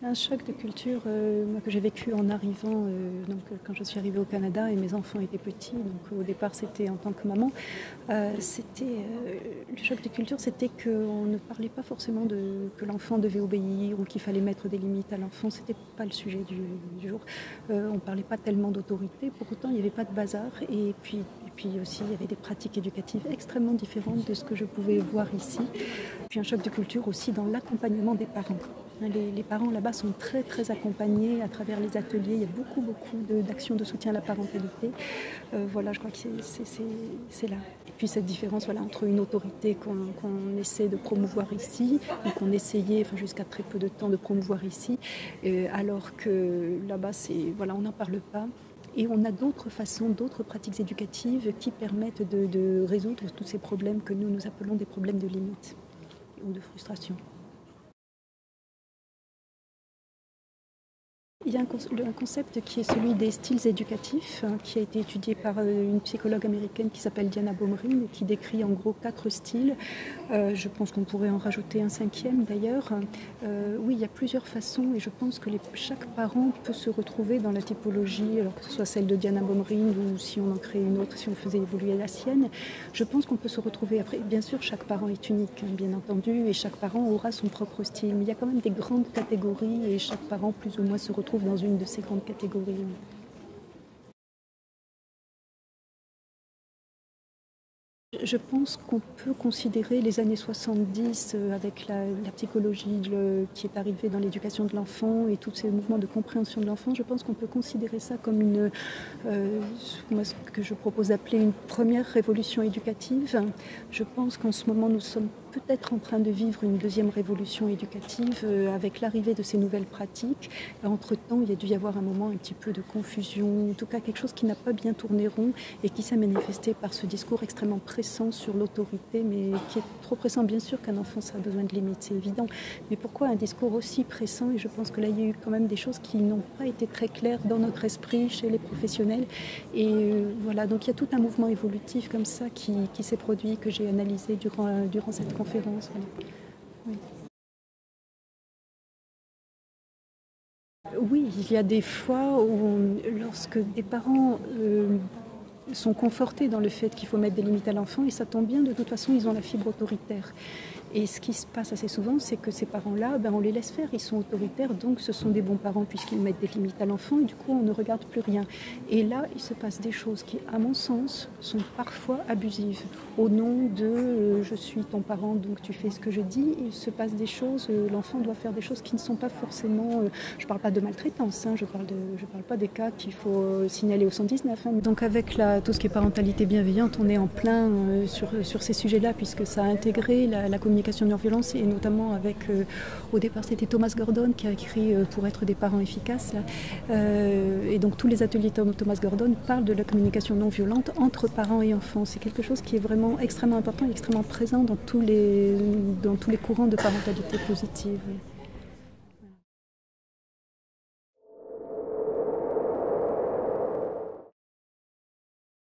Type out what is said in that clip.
C'est un choc de culture moi, que j'ai vécu en arrivant, quand je suis arrivée au Canada et mes enfants étaient petits. Donc, au départ, c'était en tant que maman. Le choc de culture, c'était qu'on ne parlait pas forcément que l'enfant devait obéir ou qu'il fallait mettre des limites à l'enfant. Ce n'était pas le sujet du jour. On ne parlait pas tellement d'autorité. Pour autant, il n'y avait pas de bazar. Et puis aussi, il y avait des pratiques éducatives extrêmement différentes de ce que je pouvais voir ici. Puis un choc de culture aussi dans l'accompagnement des parents. Les parents là-bas sont très très accompagnés à travers les ateliers. Il y a beaucoup d'actions de soutien à la parentalité. Voilà, je crois que c'est là. Et puis cette différence entre une autorité qu'on essaie de promouvoir ici, ou qu'on essayait jusqu'à très peu de temps de promouvoir ici, alors que là-bas, on n'en parle pas. Et on a d'autres façons, d'autres pratiques éducatives qui permettent de résoudre tous ces problèmes que nous appelons des problèmes de limite ou de frustration. Il y a un concept qui est celui des styles éducatifs, qui a été étudié par une psychologue américaine qui s'appelle Diana Baumrind et qui décrit en gros 4 styles. Je pense qu'on pourrait en rajouter un 5e d'ailleurs. Oui, il y a plusieurs façons et je pense que chaque parent peut se retrouver dans la typologie, alors que ce soit celle de Diana Baumrind ou si on en crée une autre, si on faisait évoluer la sienne. Je pense qu'on peut se retrouver après. Bien sûr, chaque parent est unique, bien entendu, et chaque parent aura son propre style. Mais il y a quand même des grandes catégories et chaque parent plus ou moins se retrouve dans une de ces grandes catégories. Je pense qu'on peut considérer les années 70 avec la psychologie qui est arrivée dans l'éducation de l'enfant et tous ces mouvements de compréhension de l'enfant. Je pense qu'on peut considérer ça comme ce que je propose d'appeler une première révolution éducative. Je pense qu'en ce moment, nous sommes peut-être en train de vivre une deuxième révolution éducative avec l'arrivée de ces nouvelles pratiques. Entre-temps, il y a dû y avoir un moment un petit peu de confusion, en tout cas quelque chose qui n'a pas bien tourné rond et qui s'est manifesté par ce discours extrêmement pressant sur l'autorité, mais qui est trop pressant. Bien sûr qu'un enfant, ça a besoin de limites, c'est évident. Mais pourquoi un discours aussi pressant? Et je pense que là, il y a eu quand même des choses qui n'ont pas été très claires dans notre esprit, chez les professionnels. Et voilà, donc il y a tout un mouvement évolutif comme ça qui s'est produit, que j'ai analysé durant cette conférence. Voilà. Oui. Oui, il y a des fois où, lorsque des parents sont confortés dans le fait qu'il faut mettre des limites à l'enfant, et ça tombe bien, de toute façon, ils ont la fibre autoritaire. Et ce qui se passe assez souvent, c'est que ces parents-là, on les laisse faire, ils sont autoritaires, donc ce sont des bons parents puisqu'ils mettent des limites à l'enfant, et du coup, on ne regarde plus rien. Et là, il se passe des choses qui, à mon sens, sont parfois abusives. Au nom de je suis ton parent, donc tu fais ce que je dis, il se passe des choses, l'enfant doit faire des choses qui ne sont pas forcément... je ne parle pas de maltraitance, je parle pas des cas qu'il faut signaler au 119. Donc avec tout ce qui est parentalité bienveillante, on est en plein sur ces sujets-là, puisque ça a intégré la communication non-violence, et notamment avec, au départ c'était Thomas Gordon qui a écrit Pour être des parents efficaces. Et donc tous les ateliers Thomas Gordon parlent de la communication non-violente entre parents et enfants. C'est quelque chose qui est vraiment extrêmement important et extrêmement présent dans tous les courants de parentalité positive.